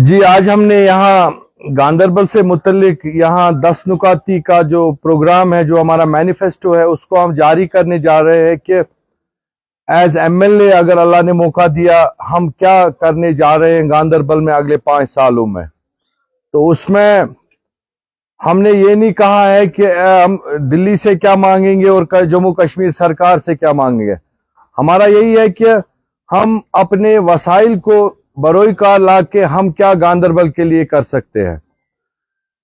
جی آج ہم نے یہاں گاندربل سے متعلق یہاں 10 نکاتی کا جو پروگرام ہے، جو ہمارا مینیفیسٹو ہے، اس کو ہم جاری کرنے جا رہے ہیں کہ ایز ایم ایل اے اگر اللہ نے موقع دیا ہم کیا کرنے جا رہے ہیں گاندربل میں اگلے 5 سالوں میں۔ تو اس میں ہم نے یہ نہیں کہا ہے کہ ہم دلی سے کیا مانگیں گے اور جموں کشمیر سرکار سے کیا مانگیں گے۔ ہمارا یہی ہے کہ ہم اپنے وسائل کو بروئے کار لا کے ہم کیا گاندربل کے لیے کر سکتے ہیں۔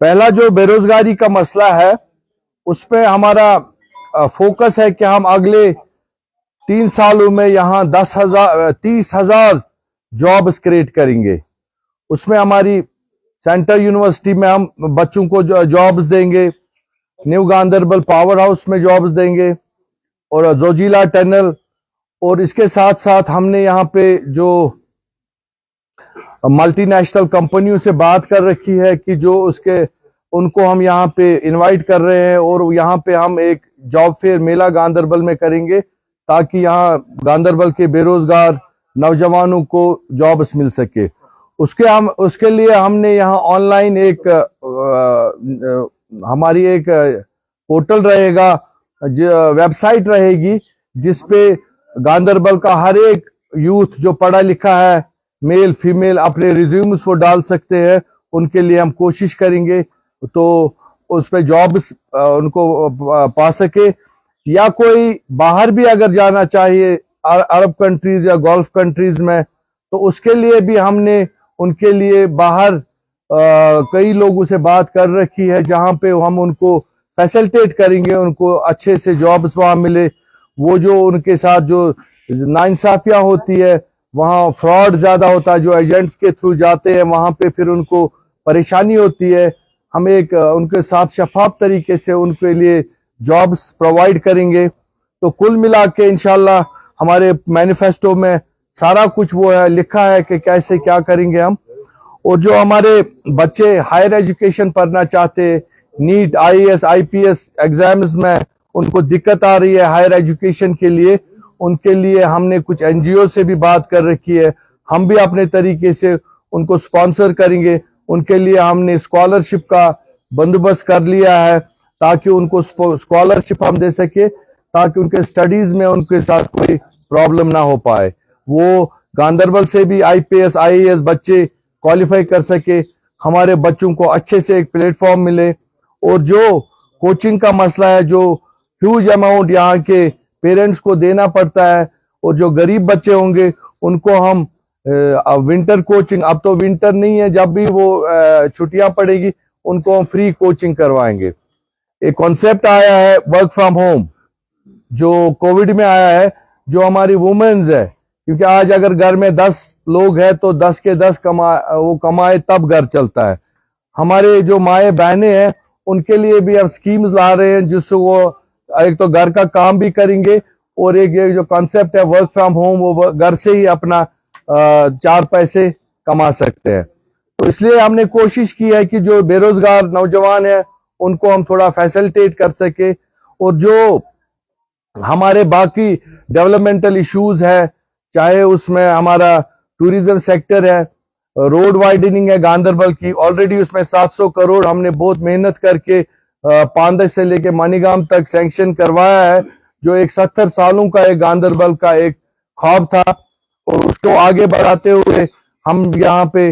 پہلا جو بے روزگاری کا مسئلہ ہے، اس پہ ہمارا فوکس ہے کہ ہم اگلے 3 سالوں میں یہاں 30,000 جابز کریٹ کریں گے۔ اس میں ہماری سینٹر یونیورسٹی میں ہم بچوں کو جابز دیں گے، نیو گاندربل پاور ہاؤس میں جابز دیں گے، اور زوجیلا ٹنل، اور اس کے ساتھ ساتھ ہم نے یہاں پہ جو ملٹی نیشنل کمپنیوں سے بات کر رکھی ہے کہ جو ان کو ہم یہاں پہ انوائٹ کر رہے ہیں، اور یہاں پہ ہم ایک جاب فیئر میلہ گاندربل میں کریں گے تاکہ یہاں گاندربل کے بے روزگار نوجوانوں کو جابس مل سکے۔ اس کے لیے ہم نے یہاں آن لائن ہماری ایک پورٹل رہے گا، ویب سائٹ رہے گی، جس پہ گاندربل کا ہر ایک یوتھ جو پڑھا لکھا ہے، میل فیمیل، اپنے ریزیومز وہ ڈال سکتے ہیں۔ ان کے لیے ہم کوشش کریں گے تو اس پہ جابس ان کو پا سکے، یا کوئی باہر بھی اگر جانا چاہیے عرب کنٹریز یا گولف کنٹریز میں، تو اس کے لیے بھی ہم نے ان کے لیے باہر کئی لوگوں سے بات کر رکھی ہے، جہاں پہ ہم ان کو فیسلٹیٹ کریں گے، ان کو اچھے سے جابس وہاں ملے۔ وہ جو ان کے ساتھ جو ناانصافیاں ہوتی ہے، وہاں فراڈ زیادہ ہوتا ہے، جو ایجنٹس کے تھرو جاتے ہیں وہاں پہ پھر ان کو پریشانی ہوتی ہے، ہم ایک ان کے ساتھ شفاف طریقے سے ان کے لیے جابس پرووائڈ کریں گے۔ تو کل ملا کے انشاءاللہ ہمارے مینیفیسٹو میں سارا کچھ وہ ہے لکھا ہے کہ کیسے کیا کریں گے ہم۔ اور جو ہمارے بچے ہائر ایجوکیشن پڑھنا چاہتے، NET, I S, I P S exams میں ان کو دقت آ رہی ہے ہائر ایجوکیشن کے لیے، ان کے لیے ہم نے کچھ این جی او سے بھی بات کر رکھی ہے، ہم بھی اپنے طریقے سے ان کو سپانسر کریں گے۔ ان کے لیے ہم نے اسکالرشپ کا بندوبست کر لیا ہے تاکہ ان کو اسکالرشپ ہم دے سکے، تاکہ ان کے سٹڈیز میں ان کے ساتھ کوئی پرابلم نہ ہو پائے، وہ گاندربل سے بھی I P S I A S بچے کوالیفائی کر سکے، ہمارے بچوں کو اچھے سے ایک پلیٹ فارم ملے۔ اور جو کوچنگ کا مسئلہ ہے، جو ہیوج اماؤنٹ یہاں کے پیرنٹس کو دینا پڑتا ہے، اور جو غریب بچے ہوں گے ان کو ہم ونٹر کوچنگ، اب تو ونٹر نہیں ہے، جب بھی وہ چھٹیاں پڑے گی ان کو ہم فری کوچنگ کروائیں گے۔ ایک کانسیپٹ آیا ہے ورک فرام ہوم، جو کووڈ میں آیا ہے، جو ہماری وومنز ہے، کیونکہ آج اگر گھر میں 10 لوگ ہیں تو 10 کے 10 وہ کمائے تب گھر چلتا ہے۔ ہمارے جو مائیں بہنیں ہیں ان کے لیے بھی ہم سکیمز لا رہے ہیں، جس سے وہ ایک تو گھر کا کام بھی کریں گے، اور ایک یہ جو کانسیپٹ ہے ورک فرام ہوم، وہ گھر سے ہی اپنا 4 پیسے کما سکتے ہیں۔ تو اس لیے ہم نے کوشش کی ہے کہ جو بے روزگار نوجوان ہیں ان کو ہم تھوڑا فیسلٹیٹ کر سکے، اور جو ہمارے باقی ڈیولپمنٹل ایشوز ہے، چاہے اس میں ہمارا ٹوریزم سیکٹر ہے، روڈ وائڈننگ ہے گاندربل کی، آلریڈی اس میں 700 کروڑ ہم نے بہت محنت کر کے پاندش سے لے کے منیگام تک سینکشن کروایا ہے، جو ایک 70 سالوں کا ایک گاندربل کا ایک خواب تھا، اور اس کو آگے بڑھاتے ہوئے ہم یہاں پہ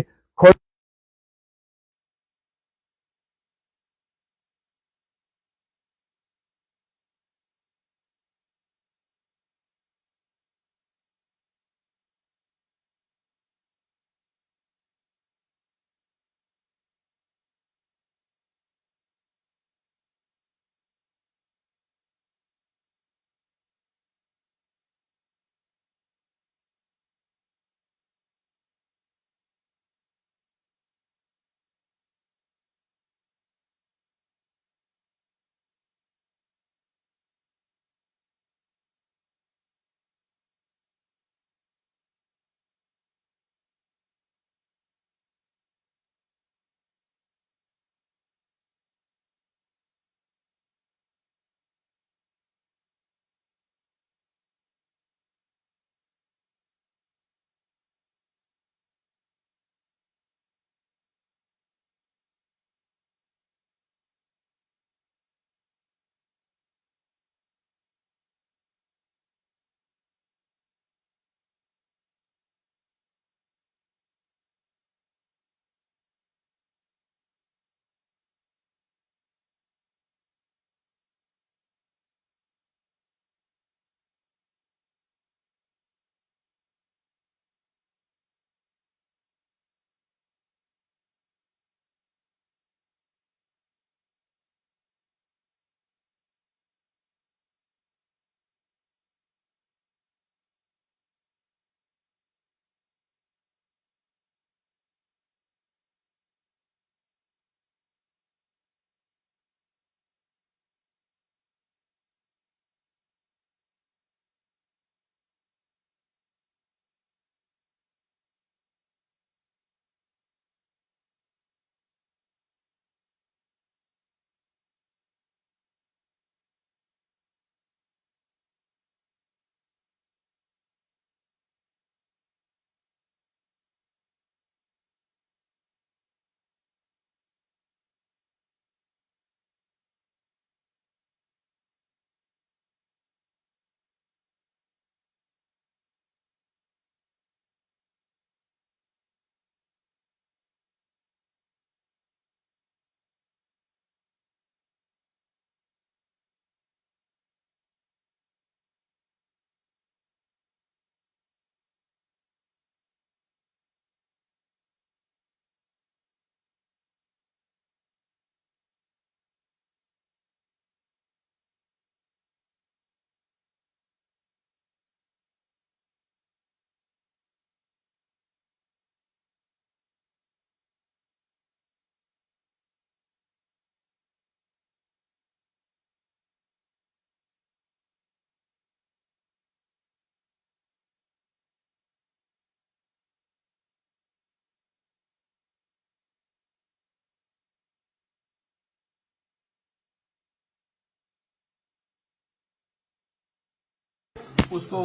اس کو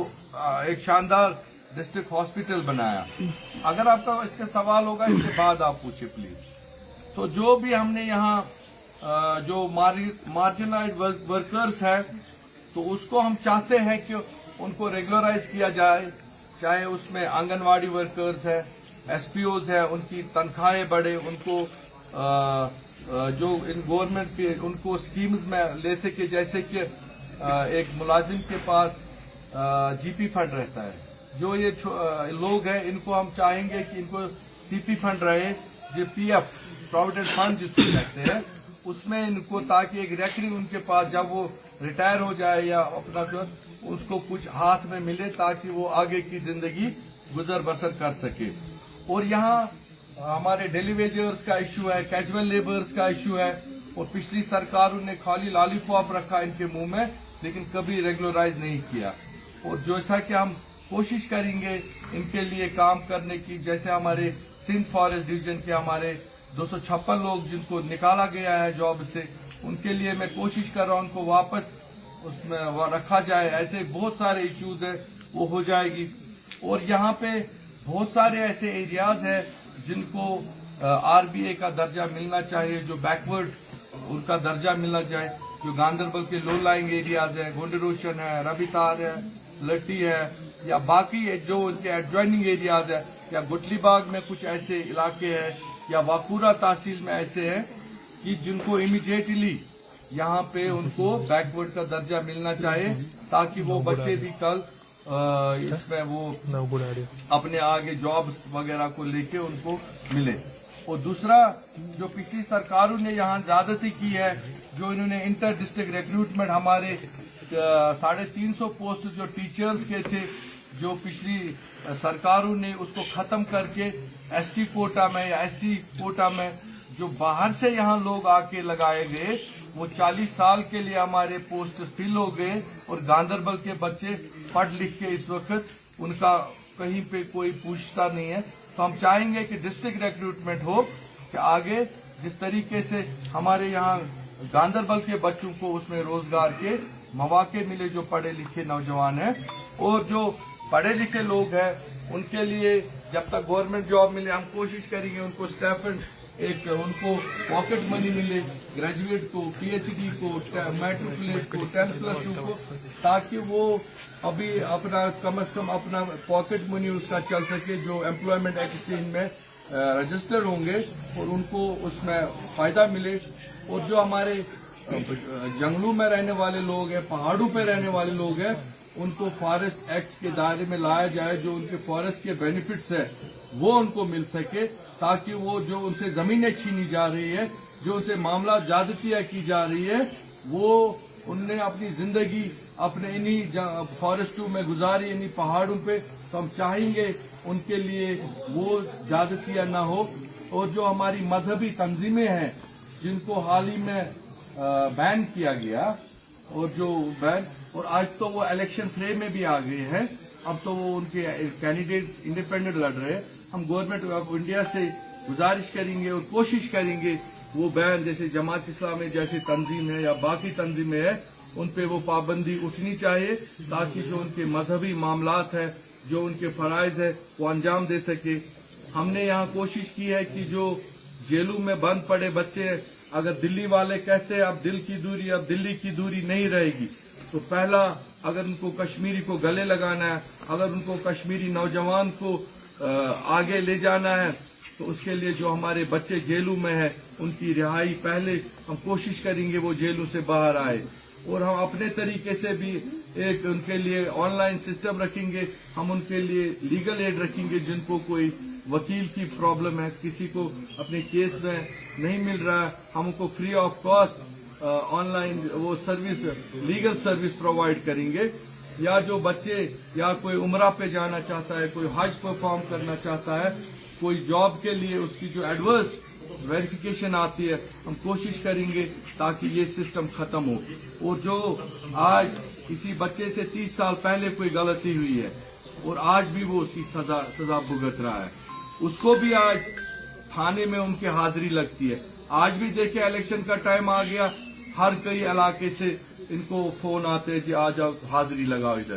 ایک شاندار ڈسٹرکٹ ہاسپٹل بنایا. اگر آپ کا اس کے سوال ہوگا اس کے بعد آپ پوچھیں پلیز. تو جو بھی ہم نے یہاں جو مارجنائزڈ ورکرز ہیں تو اس کو ہم چاہتے ہیں کہ ان کو ریگولرائز کیا جائے, چاہے اس میں آنگن واڑی ورکرز ہے, ایس پی اوز ہے, ان کی تنخواہیں بڑھے, ان کو جو ان گورنمنٹ کے ان کو اسکیمز میں لے سکے, جیسے کہ ایک ملازم کے پاس جی پی فنڈ رہتا ہے. جو یہ لوگ ہیں ان کو ہم چاہیں گے کہ ان کو سی پی فنڈ رہے, جو پی ایف پروویڈنٹ فنڈ جس کو کہتے ہیں, اس میں ان کو تاکہ ایک ریکرنگ ان کے پاس جب وہ ریٹائر ہو جائے یا اپنا اس کو کچھ ہاتھ میں ملے تاکہ وہ آگے کی زندگی گزر بسر کر سکے. اور یہاں ہمارے ڈیلی ویجرز کا ایشو ہے, کیجول لیبرز کا ایشو ہے, اور پچھلی سرکاروں نے خالی لالی پاپ رکھا ان کے منہ میں لیکن کبھی ریگولرائز نہیں کیا. اور جیسا کہ ہم کوشش کریں گے ان کے لیے کام کرنے کی, جیسے ہمارے سندھ فارسٹ ڈویژن کے ہمارے 256 لوگ جن کو نکالا گیا ہے جاب سے, ان کے لیے میں کوشش کر رہا ہوں ان کو واپس اس میں رکھا جائے. ایسے بہت سارے ایشوز ہیں وہ ہو جائے گی. اور یہاں پہ بہت سارے ایسے ایریاز ہیں جن کو آر بی اے کا درجہ ملنا چاہیے, جو بیکورڈ ان کا درجہ ملنا چاہیے, جو گاندربل کے لو لائنگ ایریاز ہیں, گونڈ روشن ہے, ربی تار ہے, لٹی ہے, یا باقی جو ان کے ایڈجوائننگ ایریاز ہے, یا گٹلی باغ میں کچھ ایسے علاقے ہیں, یا واکورہ تحصیل میں ایسے ہیں کہ جن کو امیڈیٹلی یہاں پہ ان کو بیکورڈ کا درجہ ملنا چاہیے تاکہ وہ بچے بھی کل اس میں وہ اپنے آگے جابز وغیرہ کو لے کے ان کو ملے. اور دوسرا جو پچھلی سرکاروں نے یہاں زیادتی کی ہے, جو انہوں نے انٹر ڈسٹرکٹ ریکروٹمنٹ ہمارے 350 پوسٹ جو ٹیچرز کے تھے, جو پچھلی سرکاروں نے اس کو ختم کر کے ایس ٹی کوٹا میں یا ایس سی کوٹا میں جو باہر سے یہاں لوگ آ کے لگائے گئے, وہ 40 سال کے لیے ہمارے پوسٹ فل ہو گئے, اور گاندربل کے بچے پڑھ لکھ کے اس وقت ان کا کہیں پہ کوئی پوچھتا نہیں ہے. تو ہم چاہیں گے کہ ڈسٹرکٹ ریکروٹمنٹ ہو کہ آگے جس طریقے سے ہمارے یہاں گاندربل کے بچوں کو اس میں روزگار کے مواقع ملے جو پڑھے لکھے نوجوان ہیں, اور جو پڑھے لکھے لوگ ہیں ان کے لیے جب تک گورنمنٹ جاب ملے ہم کوشش کریں گے ان کو اسٹیپنڈ ایک ان کو پاکٹ منی ملے, گریجویٹ کو, پی ایچ ڈی کو, میٹرکولیٹ کو, 10+2 کو, تاکہ وہ ابھی اپنا کم از کم اپنا پاکٹ منی اس کا چل سکے, جو امپلائمنٹ ایکسچینج میں رجسٹر ہوں گے اور ان کو اس میں فائدہ ملے. اور جو ہمارے جنگلوں میں رہنے والے لوگ ہیں, پہاڑوں پہ رہنے والے لوگ ہیں, ان کو فارسٹ ایکٹ کے دائرے میں لایا جائے, جو ان کے فارسٹ کے بینیفٹس ہیں وہ ان کو مل سکے, تاکہ وہ جو ان سے زمینیں چھینی جا رہی ہے, جو ان سے معاملات زیادتیاں کی جا رہی ہے, وہ ان نے اپنی زندگی اپنے انہی فارسٹوں میں گزاری, انہی پہاڑوں پہ. تو ہم چاہیں گے ان کے لیے وہ زیادتیاں نہ ہو. اور جو ہماری مذہبی تنظیمیں ہیں جن کو حال ہی میں بین کیا گیا, اور جو بین, اور آج تو وہ الیکشن فریم میں بھی آ گئے ہیں, اب تو وہ ان کے کینڈیڈیٹس انڈیپینڈنٹ لڑ رہے ہیں. ہم گورنمنٹ آف انڈیا سے گزارش کریں گے اور کوشش کریں گے وہ بین جیسے جماعت اسلامی جیسی تنظیم ہے یا باقی تنظیمیں ہیں ان پہ وہ پابندی اٹھنی چاہیے, تاکہ جو ان کے مذہبی معاملات ہیں, جو ان کے فرائض ہے وہ انجام دے سکے. ہم نے یہاں کوشش کی ہے کہ جو جیلوں میں بند پڑے بچے, اگر دلی والے کہتے ہیں اب دل کی دوری, اب دلی کی دوری نہیں رہے گی, تو پہلا اگر ان کو کشمیری کو گلے لگانا ہے, اگر ان کو کشمیری نوجوان کو آگے لے جانا ہے, تو اس کے لیے جو ہمارے بچے جیلوں میں ہیں ان کی رہائی پہلے ہم کوشش کریں گے وہ جیلوں سے باہر آئے. اور ہم اپنے طریقے سے بھی ایک ان کے لیے آن لائن سسٹم رکھیں گے, ہم ان کے لیے لیگل ایڈ رکھیں گے, جن کو کوئی وکیل کی پرابلم ہے, کسی کو اپنے کیس میں نہیں مل رہا ہے, ہم ان کو free of cost on line وہ سروس لیگل سروس پرووائڈ کریں گے. یا جو بچے یا کوئی عمرہ پہ جانا چاہتا ہے, کوئی حج پرفارم کرنا چاہتا ہے, کوئی جاب کے لیے اس کی جو ایڈورس ویریفیکیشن آتی ہے, ہم کوشش کریں گے تاکہ یہ سسٹم ختم ہو. اور جو آج کسی بچے سے 30 سال پہلے کوئی غلطی ہوئی ہے اور آج بھی وہ اس کی سزا بھگت رہا ہے, اس کو بھی آج تھانے میں ان کی حاضری لگتی ہے. آج بھی دیکھیں الیکشن کا ٹائم آ گیا, ہر کئی علاقے سے ان کو فون آتے ہیں کہ آ جاؤ حاضری لگاؤ ادھر.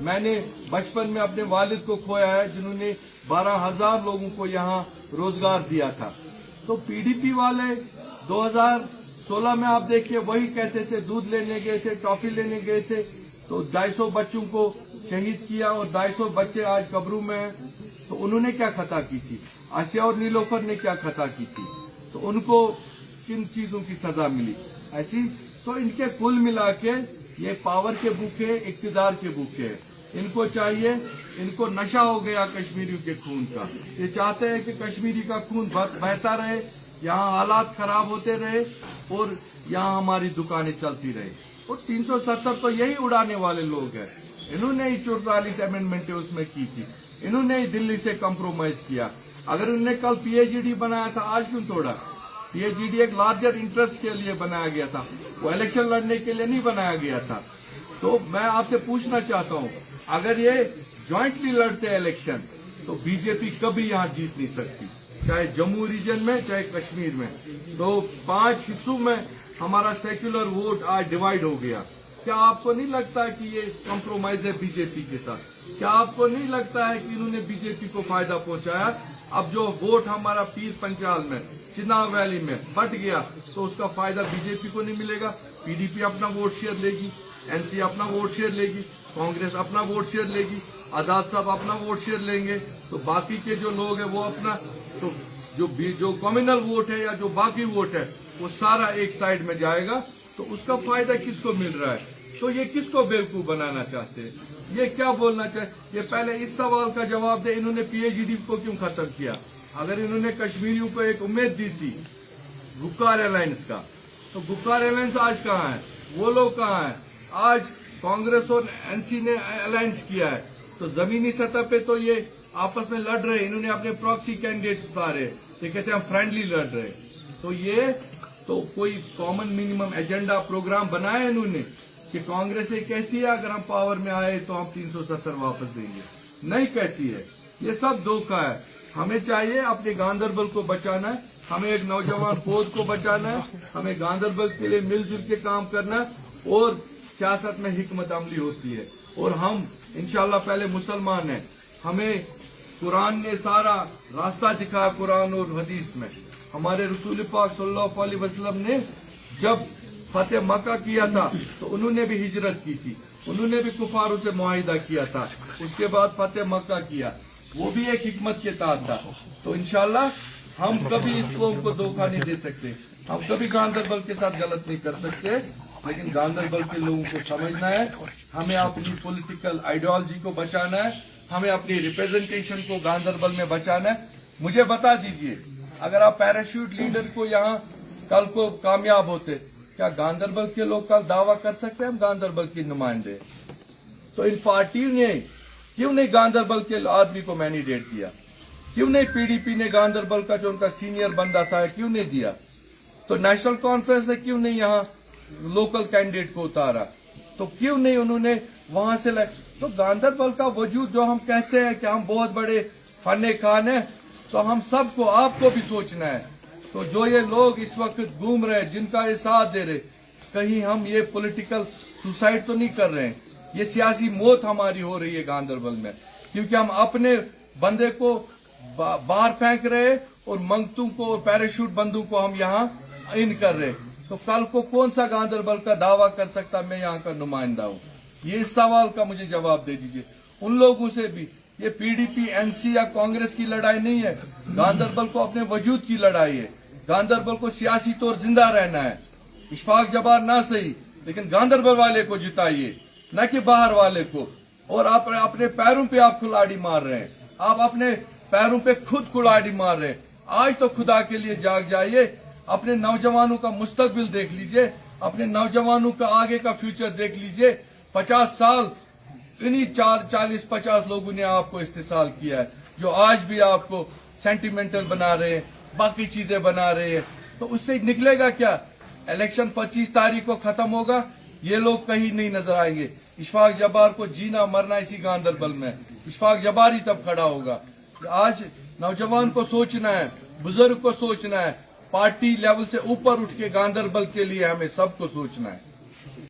میں نے بچپن میں اپنے والد کو کھویا ہے جنہوں نے 12,000 لوگوں کو یہاں روزگار دیا تھا. تو پی ڈی پی والے 2016 میں آپ دیکھیے وہی کہتے تھے دودھ لینے گئے تھے, ٹافی لینے گئے تھے, تو 250 بچوں کو شہید کیا اور 250 بچے آج قبروں میں ہیں. تو انہوں نے کیا خطا کی تھی؟ آسیہ اور نیلوفر نے کیا خطا کی تھی؟ تو ان کو کن چیزوں کی سزا ملی؟ ایسی تو ان کے کل ملا کے یہ پاور کے بھوکے, اقتدار کے بھوکے ہیں. ان کو چاہیے, ان کو نشہ ہو گیا کشمیریوں کے خون کا. یہ چاہتے ہیں کہ کشمیری کا خون بہتا رہے, یہاں حالات خراب ہوتے رہے اور یہاں ہماری دکانیں چلتی رہے. اور 370 تو یہی اڑانے والے لوگ ہیں. انہوں نے 44 امینڈمنٹیں اس میں کی تھی, انہوں نے دلی سے کمپرومائز کیا. اگر انہوں نے کل پی ایچ ڈی بنایا تھا, آج کیوں توڑا؟ پی ایچ ڈی ایک لارجر انٹرسٹ کے لیے بنایا گیا تھا, وہ الیکشن لڑنے کے لیے نہیں بنایا گیا تھا. تو میں آپ سے پوچھنا چاہتا ہوں, اگر یہ جوائنٹلی لڑتے الیکشن تو بی جے پی کبھی یہاں جیت نہیں سکتی, چاہے جموں ریجن میں چاہے کشمیر میں. تو 5 حصوں میں ہمارا سیکولر ووٹ آج ڈیوائیڈ ہو گیا. کیا آپ کو نہیں لگتا ہے کہ یہ کمپرومائز ہے بی جے پی کے ساتھ؟ کیا آپ کو نہیں لگتا ہے کہ انہوں نے بی جے پی کو فائدہ پہنچایا؟ اب جو ووٹ ہمارا پیر پنچال میں, چناب ویلی میں بٹ گیا, تو اس کا فائدہ بی جے پی کو نہیں ملے گا. پی ڈی پی اپنا ووٹ شیئر لے گی, این سی اپنا ووٹ شیئر لے گی, کانگریس اپنا ووٹ شیئر لے گی, آزاد صاحب اپنا ووٹ شیئر لیں گے. تو باقی کے جو لوگ ہیں وہ اپنا, تو جو کمیونل ووٹ ہے یا جو باقی ووٹ ہے وہ سارا ایک سائیڈ میں جائے گا. تو اس کا فائدہ کس کو مل رہا ہے؟ تو یہ کس کو بیوقوف بنانا چاہتے ہیں؟ یہ کیا بولنا چاہتے؟ یہ پہلے اس سوال کا جواب دے, انہوں نے پی ایچ ڈی کو کیوں ختم کیا؟ اگر انہوں نے کشمیریوں کو ایک امید دی تھی گپکار الائنس کا, تو گپکار الائنس آج کہاں ہے؟ وہ لوگ کہاں ہیں؟ آج کانگریس اور این سی نے الائنس کیا ہے, تو زمینی سطح پہ تو یہ آپس میں لڑ رہے. انہوں نے اپنے پراکسی کینڈیڈیٹ اتارے, یہ کہتے ہیں ہم فرینڈلی لڑ رہے. تو یہ تو کوئی کامن منیمم ایجنڈا پروگرام بنایا انہوں نے کہ کانگریس یہ کہتی ہے اگر ہم پاور میں آئے تو ہم 370 واپس دیں گے؟ نہیں کہتی ہے. یہ سب دھوکہ ہے. ہمیں چاہیے اپنے گاندربل کو بچانا ہے, ہمیں ایک نوجوان فوج کو بچانا ہے, ہمیں گاندربل کے لیے مل جل کے کام کرنا ہے. اور سیاست میں حکمت عملی ہوتی ہے, اور ہم انشاءاللہ پہلے مسلمان ہیں. ہمیں قرآن نے سارا راستہ دکھایا, قرآن اور حدیث میں. ہمارے رسول پاک صلی اللہ علیہ وسلم نے جب فتح مکہ کیا تھا تو انہوں نے بھی ہجرت کی تھی, انہوں نے بھی کفاروں سے معاہدہ کیا تھا, اس کے بعد فتح مکہ کیا, وہ بھی ایک حکمت کے تحت تھا. تو انشاءاللہ ہم کبھی اس قوم کو دھوکہ نہیں دے سکتے, ہم کبھی گاندربل کے ساتھ غلط نہیں کر سکتے. لیکن گاندربل کے لوگوں کو سمجھنا ہے, ہمیں اپنی پولیٹیکل آئیڈیالوجی کو بچانا ہے, ہمیں اپنی ریپرزنٹیشن کو گاندربل میں بچانا ہے. مجھے بتا دیجئے, اگر آپ پیراشوٹ لیڈر کو یہاں کل کو کامیاب ہوتے, کیا گاندربل کے لوگ کل دعویٰ کر سکتے ہیں ہم گاندربل کے نمائندے؟ تو ان پارٹیوں نے کیوں نہیں گاندربل کے آدمی کو مینڈیٹ دیا؟ کیوں نہیں پی ڈی پی نے گاندربل کا جو ان کا سینئر بندہ تھا کیوں نہیں دیا؟ تو نیشنل کانفرنس نے کیوں نہیں یہاں لوکل کینڈیڈیٹ کو اتارا؟ تو کیوں نہیں انہوں نے وہاں سے تو گاندربل کا وجود جو ہم کہتے ہیں کہ ہم بہت بڑے فن خان ہیں, تو ہم سب کو, آپ کو بھی سوچنا ہے. تو جو یہ لوگ اس وقت گھوم رہے ہیں, جن کا یہ ساتھ دے رہے, کہیں ہم یہ پولیٹیکل سوسائڈ تو نہیں کر رہے ہیں؟ یہ سیاسی موت ہماری ہو رہی ہے گاندربل میں, کیونکہ ہم اپنے بندے کو باہر پھینک رہے اور منگتوں کو اور پیراشوٹ بندوں کو ہم یہاں ان کر رہے. تو کل کو کون سا گاندربل کا دعویٰ کر سکتا میں یہاں کا نمائندہ ہوں؟ یہ اس سوال کا مجھے جواب دے دیجیے. ان لوگوں سے بھی, یہ P D P N C یا کانگریس کی لڑائی نہیں ہے, گاندربل کو اپنے وجود کی لڑائی ہے. گاندربل کو سیاسی طور زندہ رہنا ہے. اشفاق جبار نہ صحیح, لیکن گاندربل والے کو جتائیے, نہ کہ باہر والے کو. اور آپ اپنے پیروں پہ آپ کلاڑی مار رہے ہیں, آپ اپنے پیروں پہ خود کلاڑی مار رہے ہیں. آج تو خدا کے لیے جاگ جائیے, اپنے نوجوانوں کا مستقبل دیکھ لیجئے, اپنے نوجوانوں کا آگے کا فیوچر دیکھ لیجئے. 50 سال انہی 40-50 لوگوں نے آپ کو استحصال کیا ہے, جو آج بھی آپ کو سینٹیمنٹل بنا رہے ہیں, باقی چیزیں بنا رہے ہیں. تو اس سے نکلے گا کیا؟ الیکشن 25 تاریخ کو ختم ہوگا, یہ لوگ کہیں نہیں نظر آئیں گے. اشفاق جبار کو جینا مرنا اسی گاندربل میں, اشفاق جبار ہی تب کھڑا ہوگا. آج نوجوان کو سوچنا ہے, بزرگ کو سوچنا ہے, پارٹی لیول سے اوپر اٹھ کے گاندربل کے لیے ہمیں سب کو سوچنا ہے.